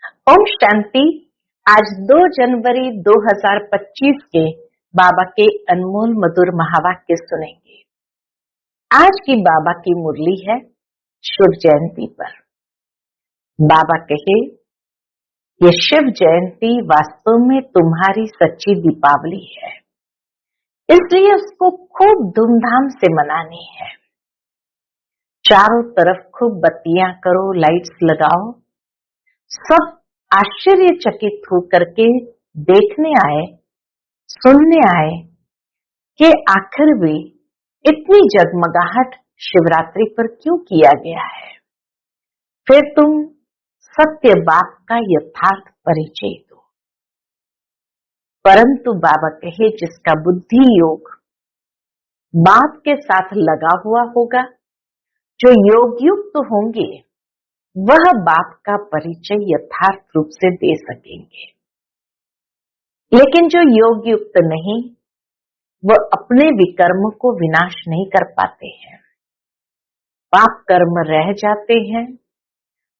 ओम शांति। आज 2 जनवरी 2025 के बाबा के अनमोल मधुर महावाक्य सुनेंगे। आज की बाबा की मुरली है शिव जयंती पर। बाबा कहे, ये शिव जयंती वास्तव में तुम्हारी सच्ची दीपावली है, इसलिए उसको खूब धूमधाम से मनानी है। चारों तरफ खूब बत्तियां करो, लाइट्स लगाओ। सब आश्चर्यचकित होकर के देखने आए, सुनने आए कि आखिर भी इतनी जगमगाहट शिवरात्रि पर क्यों किया गया है। फिर तुम सत्य बात का यथार्थ परिचय दो। परंतु बाबा कहे, जिसका बुद्धि योग बात के साथ लगा हुआ होगा, जो योग युक्त होंगे, वह बाप का परिचय यथार्थ रूप से दे सकेंगे। लेकिन जो योग युक्त नहीं, वह अपने विकर्म को विनाश नहीं कर पाते हैं। पाप कर्म रह जाते हैं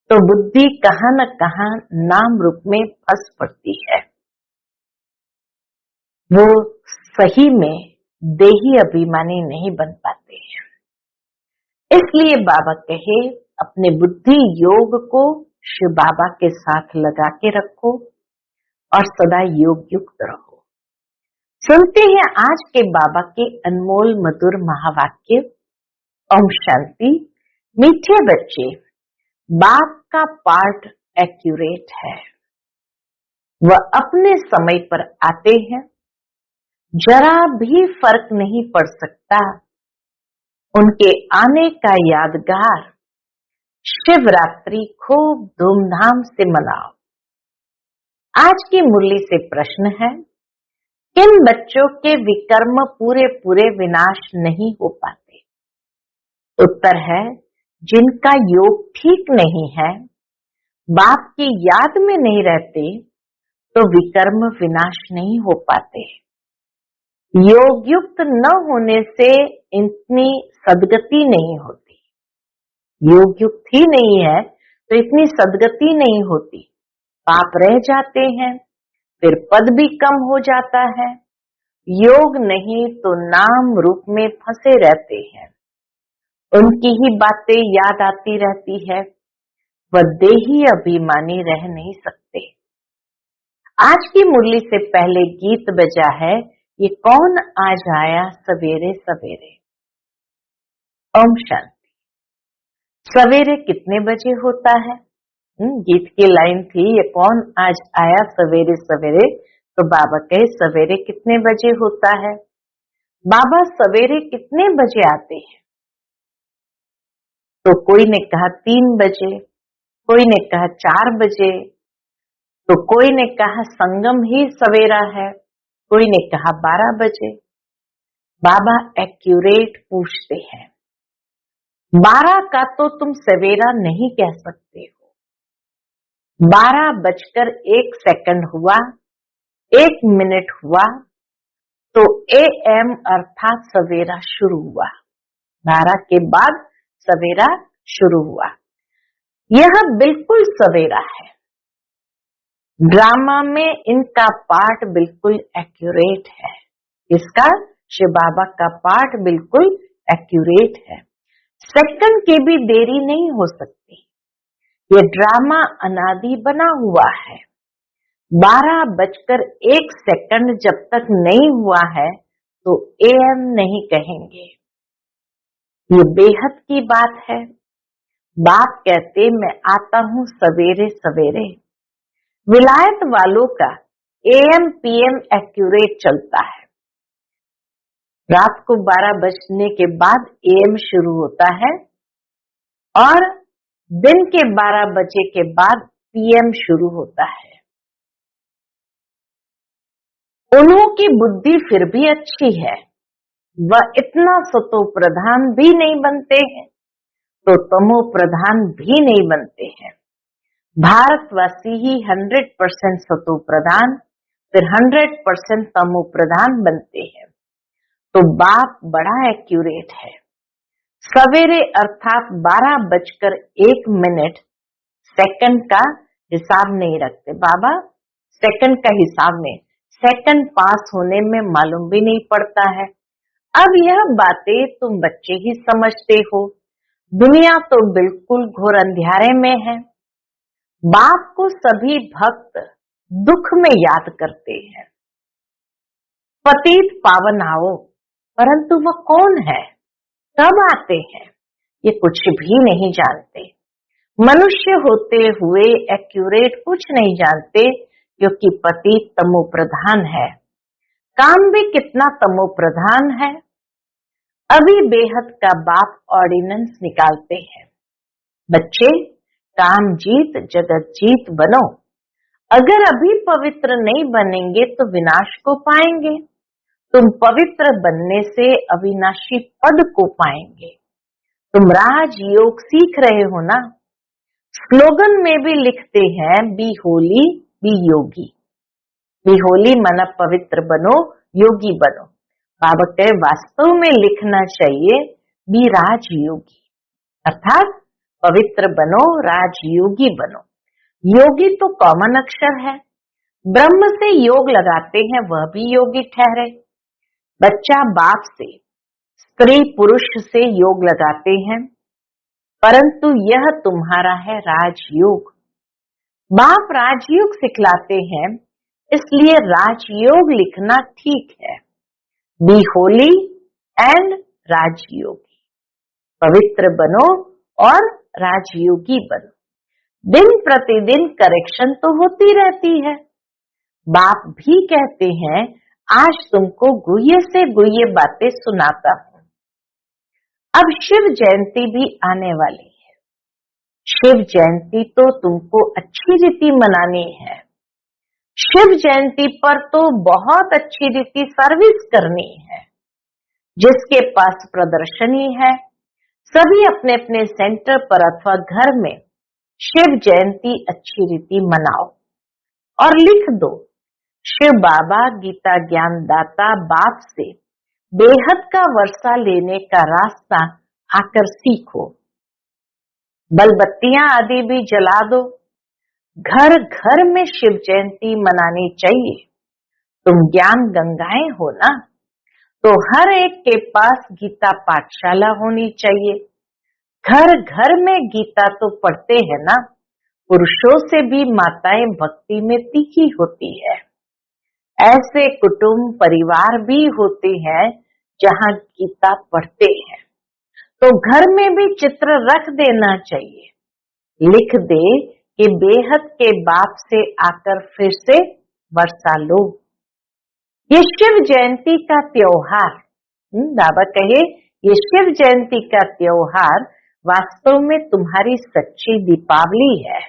तो बुद्धि कहां न कहां नाम रूप में फंस पड़ती है। वो सही में देही अभिमानी नहीं बन पाते हैं। इसलिए बाबा कहे, अपने बुद्धि योग को शिव बाबा के साथ लगा के रखो और सदा योग युक्त रहो। सुनते हैं आज के बाबा के अनमोल मधुर महावाक्य। ओम शांति। मीठे बच्चे, बाप का पार्ट एक्यूरेट है। वह अपने समय पर आते हैं, जरा भी फर्क नहीं पड़ सकता। उनके आने का यादगार शिवरात्रि खूब धूमधाम से मनाओ। आज की मुरली से प्रश्न है, किन बच्चों के विकर्म पूरे पूरे विनाश नहीं हो पाते? उत्तर है, जिनका योग ठीक नहीं है, बाप की याद में नहीं रहते, तो विकर्म विनाश नहीं हो पाते। योग युक्त न होने से इतनी सदगति नहीं होती। योग युक्त ही नहीं है तो इतनी सदगति नहीं होती। पाप रह जाते हैं, फिर पद भी कम हो जाता है। योग नहीं तो नाम रूप में फंसे रहते हैं। उनकी ही बातें याद आती रहती है। वह देही अभिमानी रह नहीं सकते। आज की मुरली से पहले गीत बजा है, ये कौन आज आया सवेरे सवेरे। ओम शांति। सवेरे कितने बजे होता है? गीत की लाइन थी, ये कौन आज आया सवेरे सवेरे। तो बाबा कहे, सवेरे कितने बजे होता है? बाबा सवेरे कितने बजे आते हैं? तो कोई ने कहा 3 बजे, कोई ने कहा 4 बजे, तो कोई ने कहा संगम ही सवेरा है, कोई ने कहा 12 बजे। बाबा एक्यूरेट पूछते हैं, 12 का तो तुम सवेरा नहीं कह सकते हो। 12:01 हुआ, 1 मिनट हुआ तो AM अर्थात सवेरा शुरू हुआ। 12 के बाद सवेरा शुरू हुआ। यह बिल्कुल सवेरा है। ड्रामा में इनका पार्ट बिल्कुल एक्यूरेट है। इसका शिव बाबा का पार्ट बिल्कुल एक्यूरेट है। सेकंड की भी देरी नहीं हो सकती। ये ड्रामा अनादि बना हुआ है। 12:01 जब तक नहीं हुआ है तो AM नहीं कहेंगे। ये बेहद की बात है। बाप कहते, मैं आता हूं सवेरे सवेरे। विलायत वालों का AM PM एक्यूरेट चलता है। रात को 12 बजने के बाद AM शुरू होता है और दिन के 12 बजे के बाद PM शुरू होता है। उन्हों की बुद्धि फिर भी अच्छी है। वह इतना सतो प्रधान भी नहीं बनते हैं तो तमो प्रधान भी नहीं बनते हैं। भारतवासी ही 100% सतो प्रधान, फिर 100% तमो प्रधान बनते हैं। तो बाप बड़ा एक्यूरेट है। सवेरे अर्थात 12:01 का हिसाब नहीं रखते। बाबा सेकंड का हिसाब में, सेकंड पास होने में मालूम भी नहीं पड़ता है। अब यह बातें तुम बच्चे ही समझते हो, दुनिया तो बिल्कुल घोर अंधियारे में है। बाप को सभी भक्त दुख में याद करते हैं, पतित पावन आओ, परंतु वह कौन है, कब आते हैं, ये कुछ भी नहीं जानते। मनुष्य होते हुए एक्यूरेट कुछ नहीं जानते, क्योंकि पति तमो प्रधान है, काम भी कितना तमो प्रधान है। अभी बेहद का बाप ऑर्डिनेंस निकालते हैं, बच्चे काम जीत जगत जीत बनो। अगर अभी पवित्र नहीं बनेंगे तो विनाश को पाएंगे। तुम पवित्र बनने से अविनाशी पद को पाएंगे। तुम राजयोग सीख रहे हो ना, स्लोगन में भी लिखते हैं बी होली बी योगी। बी होली माना पवित्र बनो, योगी बनो। बाबा कहे वास्तव में लिखना चाहिए बी राजयोगी, अर्थात पवित्र बनो, राजयोगी बनो। योगी तो कॉमन अक्षर है, ब्रह्म से योग लगाते हैं वह भी योगी ठहरे। बच्चा बाप से, स्त्री पुरुष से योग लगाते हैं, परंतु यह तुम्हारा है राजयोग। बाप राजयोग सिखलाते हैं, इसलिए राजयोग लिखना ठीक है। बी होली एंड राजयोगी, पवित्र बनो और राजयोगी बनो। दिन प्रतिदिन करेक्शन तो होती रहती है। बाप भी कहते हैं आज तुमको गुह्य से गुह्य बातें सुनाता हूं। अब शिव जयंती भी आने वाली है। शिव जयंती तो तुमको अच्छी रीति मनानी है। शिव जयंती पर तो बहुत अच्छी रीति सर्विस करनी है। जिसके पास प्रदर्शनी है, सभी अपने अपने सेंटर पर अथवा घर में शिव जयंती अच्छी रीति मनाओ और लिख दो, शिव बाबा गीता ज्ञान दाता बाप से बेहद का वर्षा लेने का रास्ता आकर सीखो। बलबत्तियां आदि भी जला दो। घर घर में शिव जयंती मनानी चाहिए। तुम ज्ञान गंगाएं हो ना, तो हर एक के पास गीता पाठशाला होनी चाहिए। घर घर में गीता तो पढ़ते हैं ना, पुरुषों से भी माताएं भक्ति में तीखी होती है। ऐसे कुटुंब परिवार भी होते हैं जहां गीता पढ़ते हैं, तो घर में भी चित्र रख देना चाहिए। लिख दे कि बेहद के बाप से आकर फिर से वर्षा लो। ये शिव जयंती का त्योहार, बाबा कहे ये शिव जयंती का त्योहार वास्तव में तुम्हारी सच्ची दीपावली है।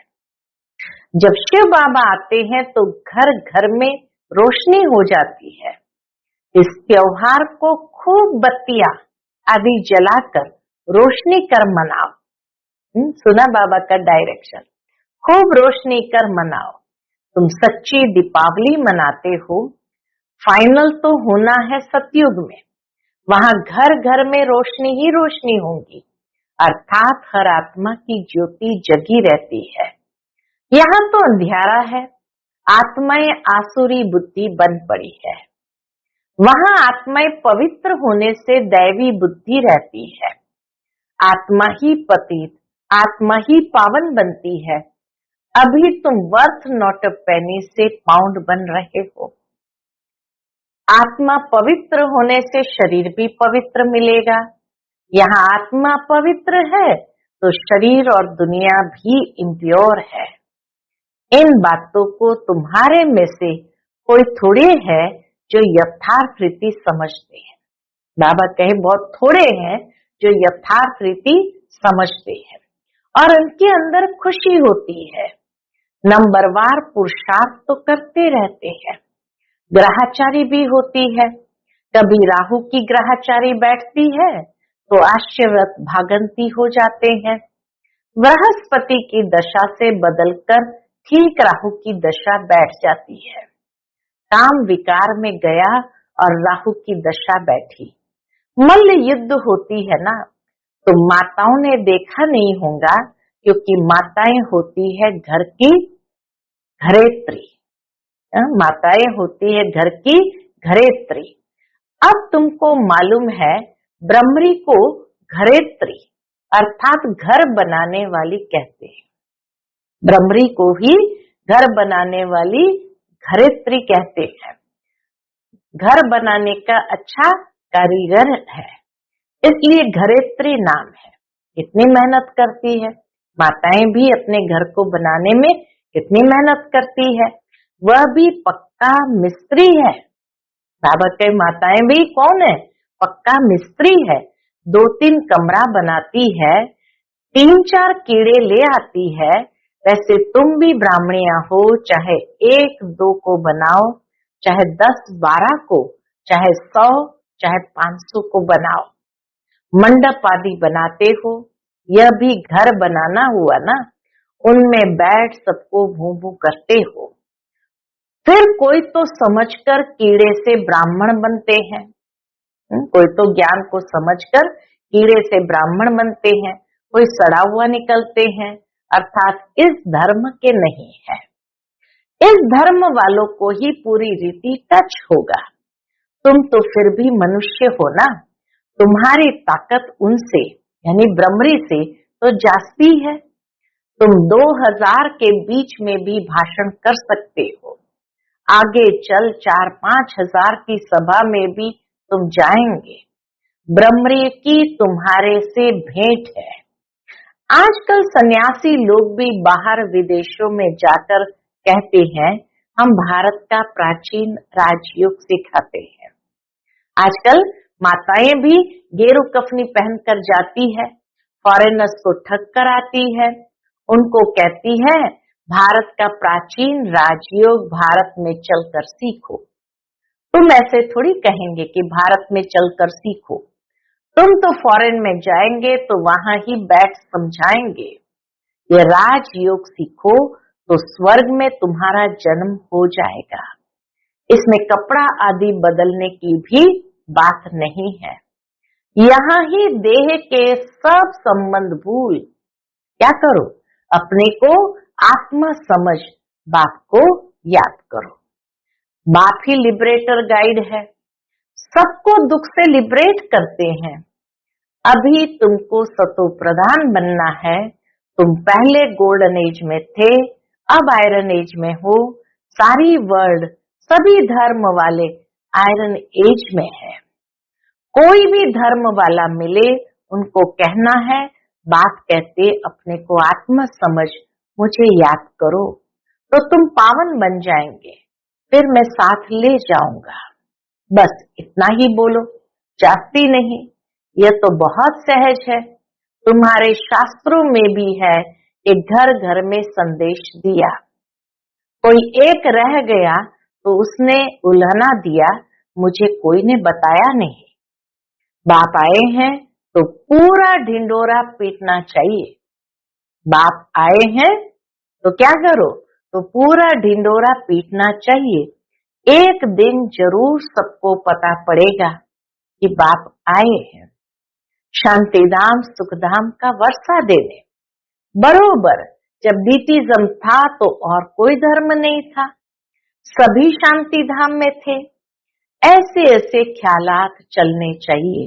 जब शिव बाबा आते हैं तो घर घर में रोशनी हो जाती है। इस त्योहार को खूब बत्तियां आदि जलाकर रोशनी कर मनाओ। सुना बाबा का डायरेक्शन, खूब रोशनी कर मनाओ। तुम सच्ची दीपावली मनाते हो। फाइनल तो होना है सतयुग में, वहां घर घर में रोशनी ही रोशनी होंगी, अर्थात हर आत्मा की ज्योति जगी रहती है। यहाँ तो अंधियारा है, आत्माएं आसुरी बुद्धि बन पड़ी है। वहां आत्माएं पवित्र होने से दैवी बुद्धि रहती है। आत्मा ही पतित, आत्मा ही पावन बनती है। अभी तुम वर्थ नॉट अ पेनी से पाउंड बन रहे हो। आत्मा पवित्र होने से शरीर भी पवित्र मिलेगा। यहाँ आत्मा पवित्र है तो शरीर और दुनिया भी इम्प्योर है। इन बातों को तुम्हारे में से कोई थोड़े है जो यथार्थ रीति समझते हैं। बाबा कहे बहुत थोड़े हैं जो यथार्थ रीति समझते हैं और उनके अंदर खुशी होती है। नंबरवार पुरुषार्थ तो करते रहते हैं। ग्रहचारी भी होती है। कभी राहु की ग्रहचारी बैठती है तो आश्चर्यवत भागंती हो जाते हैं। बृहस्पति की दशा से बदलकर ठीक राहु की दशा बैठ जाती है। काम विकार में गया और राहु की दशा बैठी। मल्ल युद्ध होती है ना, तो माताओं ने देखा नहीं होगा, क्योंकि माताएं होती है घर की घरेत्री। माताएं होती है घर की घरेत्री। अब तुमको मालूम है ब्रह्मरी को घरेत्री अर्थात घर बनाने वाली कहते हैं। ब्रह्मरी को ही घर बनाने वाली घरेत्री कहते हैं। घर बनाने का अच्छा कारीगर है, इसलिए घरेत्री नाम है। कितनी मेहनत करती है माताएं भी अपने घर को बनाने में, कितनी मेहनत करती है। वह भी पक्का मिस्त्री है। बाबा के माताएं भी कौन है? पक्का मिस्त्री है। 2-3 कमरा बनाती है, 3-4 कीड़े ले आती है। वैसे तुम भी ब्राह्मणिया हो, चाहे 1-2 को बनाओ, चाहे 10-12 को, चाहे 100, चाहे 500 को बनाओ। मंडप आदि बनाते हो, यह भी घर बनाना हुआ ना। उनमें बैठ सबको भू भू करते हो। फिर कोई तो समझकर कीड़े से ब्राह्मण बनते हैं। कोई तो ज्ञान को समझकर कीड़े से ब्राह्मण बनते हैं, कोई सड़ा हुआ निकलते हैं, अर्थात इस धर्म के नहीं है। इस धर्म वालों को ही पूरी रीति टच होगा। तुम तो फिर भी मनुष्य हो ना, तुम्हारी ताकत उनसे यानी ब्रह्मरी से तो जास्ती है। तुम 2000 के बीच में भी भाषण कर सकते हो। आगे चल 4-5 हजार की सभा में भी तुम जाएंगे। ब्रह्मरी की तुम्हारे से भेंट है। आजकल सन्यासी लोग भी बाहर विदेशों में जाकर कहते हैं हम भारत का प्राचीन राजयोग सिखाते हैं। आजकल माताएं भी गेरू कफनी पहनकर जाती है, फॉरेनर्स को ठग कर आती है, उनको कहती है भारत का प्राचीन राजयोग भारत में चलकर सीखो। तुम ऐसे थोड़ी कहेंगे कि भारत में चलकर सीखो। तुम तो फॉरेन में जाएंगे तो वहां ही बैठ समझाएंगे। ये राजयोग सीखो तो स्वर्ग में तुम्हारा जन्म हो जाएगा। इसमें कपड़ा आदि बदलने की भी बात नहीं है। यहाँ ही देह के सब संबंध भूल क्या करो, अपने को आत्मा समझ बाप को याद करो। बाप ही लिबरेटर गाइड है, सबको दुख से लिबरेट करते हैं। अभी तुमको सतो प्रधान बनना है। तुम पहले गोल्डन एज में थे, अब आयरन एज में हो। सारी वर्ल्ड सभी धर्म वाले आयरन एज में है। कोई भी धर्म वाला मिले उनको कहना है बात कहते अपने को आत्मा समझ मुझे याद करो, तो तुम पावन बन जाएंगे। फिर मैं साथ ले जाऊंगा। बस इतना ही बोलो, जास्ती नहीं। यह तो बहुत सहज है। तुम्हारे शास्त्रों में भी है कि घर घर में संदेश दिया। कोई एक रह गया तो उसने उल्हना दिया, मुझे कोई ने बताया नहीं। बाप आए हैं तो पूरा ढिंडोरा पीटना चाहिए। बाप आए हैं तो क्या करो, तो पूरा ढिंडोरा पीटना चाहिए। एक दिन जरूर सबको पता पड़ेगा कि बाप आए हैं। शांतिधाम सुखधाम का वर्षा देने। बरोबर जब बीटीज्म था तो और कोई धर्म नहीं था, सभी शांतिधाम में थे। ऐसे ऐसे ख्यालात चलने चाहिए,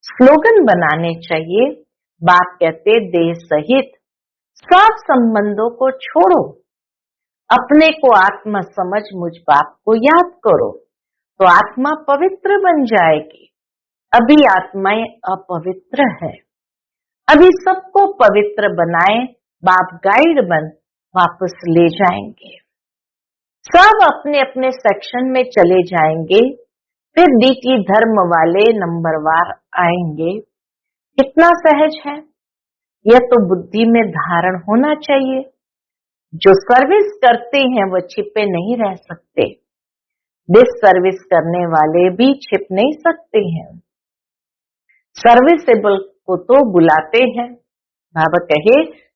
स्लोगन बनाने चाहिए। बाप कहते देह सहित सब संबंधों को छोड़ो, अपने को आत्मा समझ मुझ बाप को याद करो, तो आत्मा पवित्र बन जाएगी। अभी आत्माएं अपवित्र है। अभी सबको पवित्र बनाए, बाप गाइड बन वापस ले जाएंगे। सब अपने अपने सेक्शन में चले जाएंगे। फिर डीटी धर्म वाले नंबरवार आएंगे। कितना सहज है। यह तो बुद्धि में धारण होना चाहिए। जो सर्विस करते हैं वो छिपे नहीं रह सकते। डिस सर्विस करने वाले भी छिप नहीं सकते हैं। सर्विसेबल को तो बुलाते हैं। बाबा कहे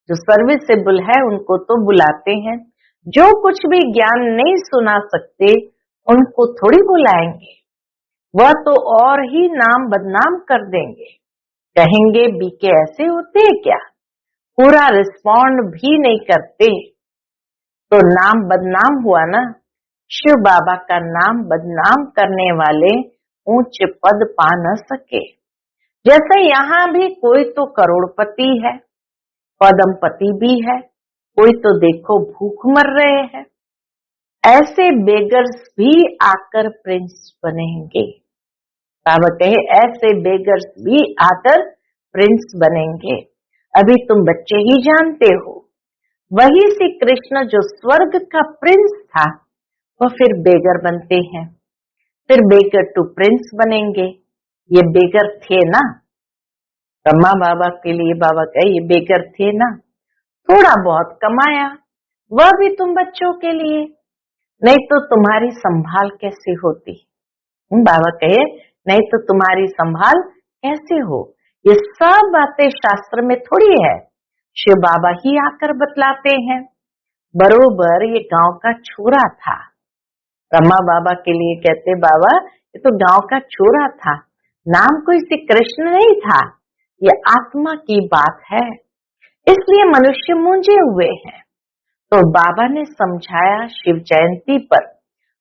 जो सर्विसेबल है उनको तो बुलाते हैं। जो कुछ भी ज्ञान नहीं सुना सकते उनको थोड़ी बुलाएंगे। वह तो और ही नाम बदनाम कर देंगे। कहेंगे बीके ऐसे होते हैं क्या, पूरा रिस्पॉन्ड भी नहीं करते। तो नाम बदनाम हुआ ना। शिव बाबा का नाम बदनाम करने वाले ऊंच पद पा न सके। जैसे यहाँ भी कोई तो करोड़पति है, पदमपति भी है, कोई तो देखो भूख मर रहे हैं। ऐसे बेगर्स भी आकर प्रिंस बनेंगे। बाबा कहे ऐसे बेगर्स भी आकर प्रिंस बनेंगे। अभी तुम बच्चे ही जानते हो, वही श्री कृष्ण जो स्वर्ग का प्रिंस था वो फिर बेगर बनते हैं, फिर बेगर टू प्रिंस बनेंगे। ये बेगर थे ना, ब्रह्मा बाबा के लिए बाबा कहे ये बेगर थे ना, थोड़ा बहुत कमाया वह भी तुम बच्चों के लिए, नहीं तो तुम्हारी संभाल कैसे होती। बाबा कहे नहीं तो तुम्हारी संभाल कैसे हो। ये सब बातें शास्त्र में थोड़ी है, शिव बाबा ही आकर बतलाते हैं। बरोबर ये गांव का छोरा था। ब्रह्मा बाबा के लिए कहते बाबा ये तो गांव का छोरा था, नाम कोई श्री कृष्ण नहीं था, ये आत्मा की बात है, इसलिए मनुष्य मूंझे हुए हैं। तो बाबा ने समझाया शिव जयंती पर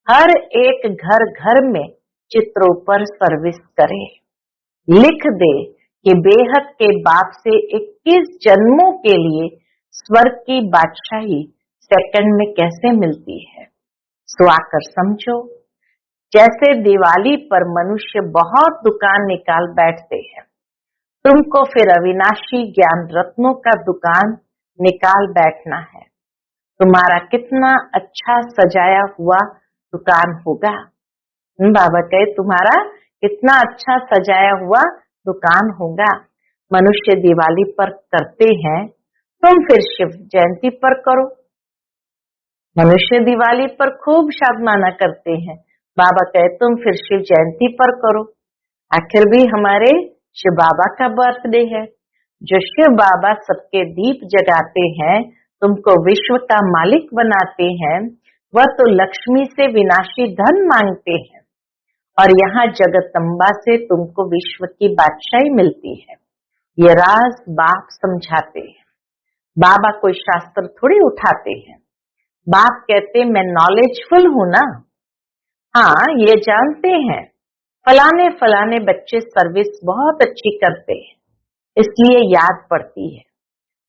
हर एक घर घर में चित्रों पर सर्विस करे, लिख दे कि बेहद के बाप से 21 जन्मों के लिए स्वर्ग की बादशाही सेकंड में कैसे मिलती है। सो आकर समझो। जैसे दिवाली पर मनुष्य बहुत दुकान निकाल बैठते हैं, तुमको फिर अविनाशी ज्ञान रत्नों का दुकान निकाल बैठना है। तुम्हारा कितना अच्छा सजाया हुआ दुकान होगा। बाबा कहे तुम्हारा कितना अच्छा सजाया हुआ दुकान होगा। मनुष्य दिवाली पर करते हैं, तुम फिर शिव जयंती पर करो। मनुष्य दिवाली पर खूब शादमाना करते हैं, बाबा कहे तुम फिर शिव जयंती पर करो। आखिर भी हमारे शिव बाबा का बर्थडे है। जो शिव बाबा सबके दीप जगाते हैं, तुमको विश्व का मालिक बनाते हैं, वह तो लक्ष्मी से विनाशी धन मांगते हैं और यहाँ जगदम्बा से तुमको विश्व की बादशाही मिलती है। ये राज बाप समझाते हैं। बाबा कोई शास्त्र थोड़ी उठाते हैं। बाप कहते मैं नॉलेजफुल हूं ना। हाँ ये जानते हैं फलाने फलाने बच्चे सर्विस बहुत अच्छी करते हैं, इसलिए याद पड़ती है।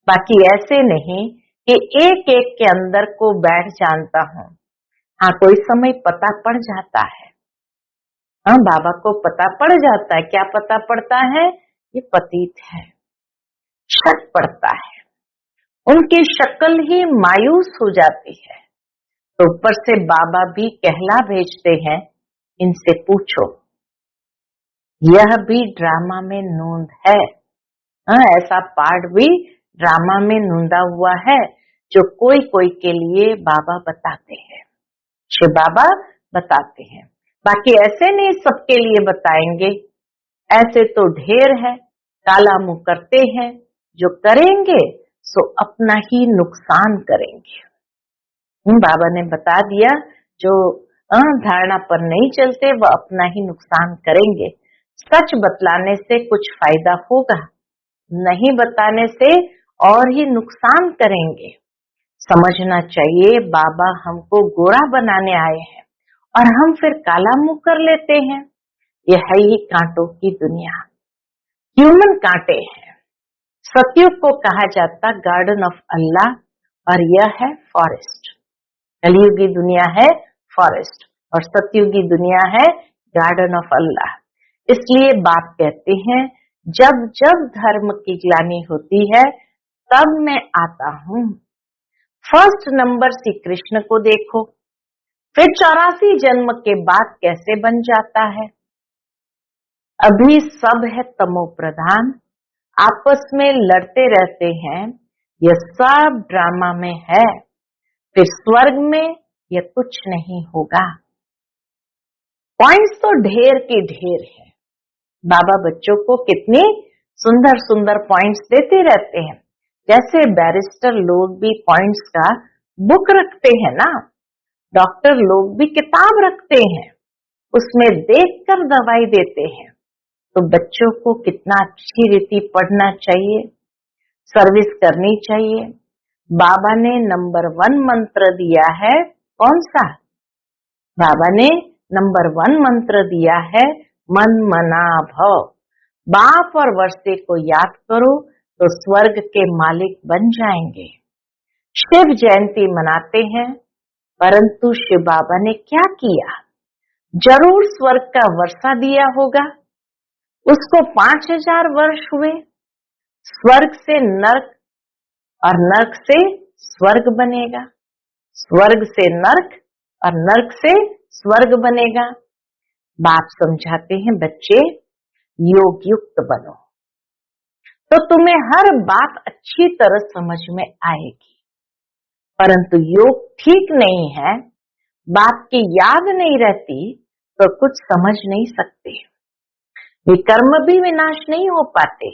बाकी ऐसे नहीं कि एक एक के अंदर को बैठ जानता हूँ। हाँ कोई समय पता पड़ जाता है। हाँ बाबा को पता पड़ जाता है। क्या पता पड़ता है? ये पतित है। शक पड़ता है, उनकी शक्ल ही मायूस हो जाती है। तो ऊपर से बाबा भी कहला भेजते हैं, इनसे पूछो। यह भी ड्रामा में नूंद है। हाँ ऐसा पार्ट भी ड्रामा में नूंदा हुआ है जो कोई कोई के लिए बाबा बताते हैं, शिव बाबा बताते हैं। बाकी ऐसे नहीं सबके लिए बताएंगे। ऐसे तो ढेर है, काला मुंह करते हैं, जो करेंगे सो अपना ही नुकसान करेंगे। बाबा ने बता दिया जो धारणा पर नहीं चलते वह अपना ही नुकसान करेंगे। सच बतलाने से कुछ फायदा होगा, नहीं बताने से और ही नुकसान करेंगे। समझना चाहिए बाबा हमको गोरा बनाने आए हैं और हम फिर काला मुंह कर लेते हैं। यह है ही कांटों की दुनिया, ह्यूमन कांटे हैं। सतयुग को कहा जाता गार्डन ऑफ अल्लाह और यह है फॉरेस्ट। कलयुगी दुनिया है फॉरेस्ट और सतयुगी दुनिया है गार्डन ऑफ अल्लाह। इसलिए बाप कहते हैं जब जब धर्म की ग्लानि होती है तब मैं आता हूँ। फर्स्ट नंबर श्री कृष्ण को देखो, फिर 84 जन्म के बाद कैसे बन जाता है। अभी सब है तमो प्रधान, आपस में लड़ते रहते हैं, यह सब ड्रामा में है। फिर स्वर्ग में यह कुछ नहीं होगा। पॉइंट्स तो ढेर के ढेर है। बाबा बच्चों को कितने सुंदर सुंदर पॉइंट्स देते रहते हैं। जैसे बैरिस्टर लोग भी पॉइंट्स का बुक रखते हैं ना, डॉक्टर लोग भी किताब रखते हैं, उसमें देखकर दवाई देते हैं। तो बच्चों को कितना अच्छी रीति पढ़ना चाहिए, सर्विस करनी चाहिए। बाबा ने नंबर 1 मंत्र दिया है, कौन सा? बाबा ने नंबर 1 मंत्र दिया है, मन मना भव। बाप और वर्षे को याद करो तो स्वर्ग के मालिक बन जाएंगे। शिव जयंती मनाते हैं, परंतु शिव बाबा ने क्या किया? जरूर स्वर्ग का वर्षा दिया होगा। उसको 5000 वर्ष हुए, स्वर्ग से नर्क और नर्क से स्वर्ग बनेगा, स्वर्ग से नर्क और नर्क से स्वर्ग बनेगा। बाप समझाते हैं, बच्चे योग युक्त बनो तो तुम्हें हर बात अच्छी तरह समझ में आएगी। परंतु योग ठीक नहीं है, बात की याद नहीं रहती तो कुछ समझ नहीं सकते, विकर्म भी विनाश नहीं हो पाते।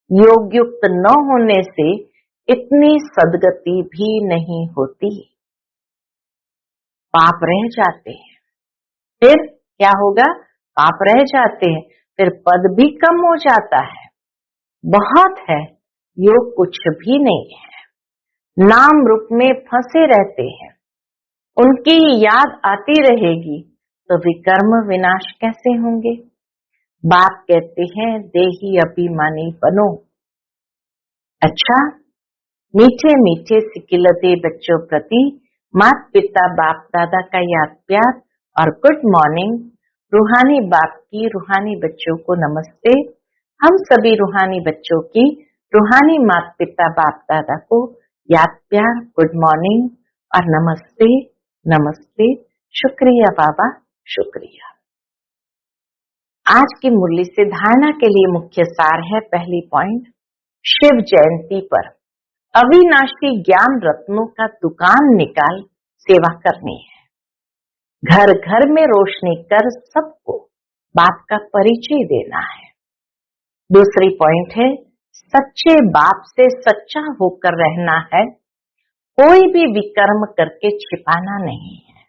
योग युक्त न होने से इतनी सदगति भी नहीं होती, पाप रह जाते हैं। फिर क्या होगा? पाप रह जाते हैं, फिर पद भी कम हो जाता है। बहुत है, योग कुछ भी नहीं है। नाम रूप में फंसे रहते हैं, उनकी याद आती रहेगी तो विकर्म विनाश कैसे होंगे? बाप कहते हैं, देही अभिमानी बनो। अच्छा, मीठे मीठे सिकिलते बच्चों प्रति माता पिता बाप दादा का याद प्यार और गुड मॉर्निंग। रूहानी बाप की रूहानी बच्चों को नमस्ते। हम सभी रूहानी बच्चों की रूहानी माता पिता बाप दादा को याद प्यार, गुड मॉर्निंग और नमस्ते नमस्ते। शुक्रिया बाबा, शुक्रिया। आज की मुरली से धारणा के लिए मुख्य सार है, पहली पॉइंट, शिव जयंती पर अविनाशी ज्ञान रत्नों का दुकान निकाल सेवा करनी है। घर घर में रोशनी कर सबको बाप का परिचय देना है। दूसरी पॉइंट है, सच्चे बाप से सच्चा होकर रहना है, कोई भी विकर्म करके छिपाना नहीं है।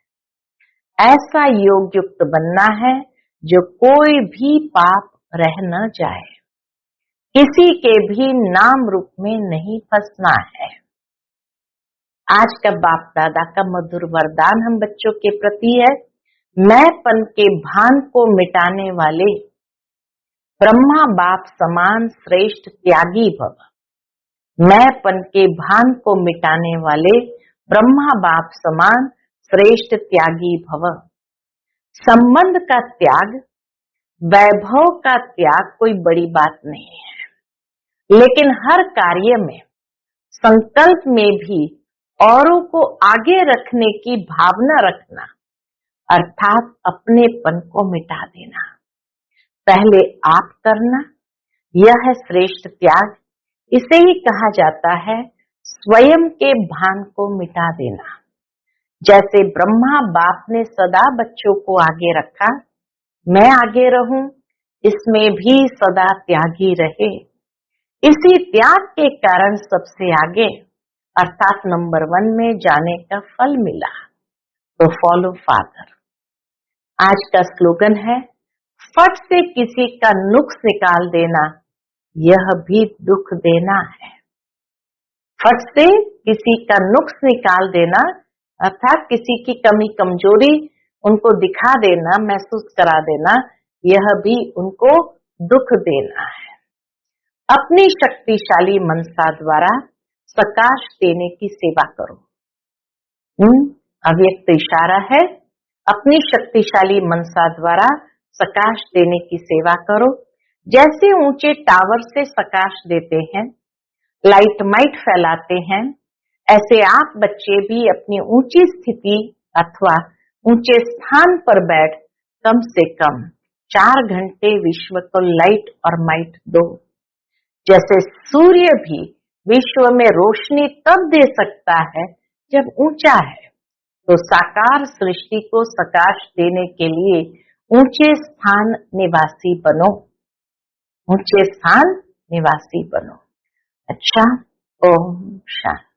ऐसा योग युक्त बनना है जो कोई भी पाप रह न जाए, किसी के भी नाम रूप में नहीं फंसना है। आज का बाप दादा का मधुर वरदान हम बच्चों के प्रति है, मैंपन के भान को मिटाने वाले ब्रह्मा बाप समान श्रेष्ठ त्यागी भव। मैंपन के भान को मिटाने वाले ब्रह्मा बाप समान श्रेष्ठ त्यागी भव। संबंध का त्याग, वैभव का त्याग कोई बड़ी बात नहीं है, लेकिन हर कार्य में, संकल्प में भी औरों को आगे रखने की भावना रखना, अर्थात अपनेपन को मिटा देना। पहले आप करना, यह है श्रेष्ठ त्याग। इसे ही कहा जाता है स्वयं के भान को मिटा देना। जैसे ब्रह्मा बाप ने सदा बच्चों को आगे रखा, मैं आगे रहूं, इसमें भी सदा त्यागी रहे। इसी त्याग के कारण सबसे आगे अर्थात नंबर 1 में जाने का फल मिला। तो फॉलो फादर। आज का स्लोगन है, फट से किसी का नुक्स निकाल देना, यह भी दुख देना है। फट से किसी का नुक्स निकाल देना अर्थात किसी की कमी कमजोरी उनको दिखा देना, महसूस करा देना, यह भी उनको दुख देना है। अपनी शक्तिशाली मनसा द्वारा प्रकाश देने की सेवा करो। अव्यक्त इशारा है, अपनी शक्तिशाली मनसा द्वारा प्रकाश देने की सेवा करो। जैसे ऊंचे टावर से प्रकाश देते हैं, लाइट माइट फैलाते हैं, ऐसे आप बच्चे भी अपनी ऊंची स्थिति अथवा ऊंचे स्थान पर बैठ कम से कम 4 घंटे विश्व को लाइट और माइट दो। जैसे सूर्य भी विश्व में रोशनी तब दे सकता है जब ऊंचा है, तो साकार सृष्टि को प्रकाश देने के लिए ऊंचे स्थान निवासी बनो, ऊंचे स्थान निवासी बनो। अच्छा, ओम शांति।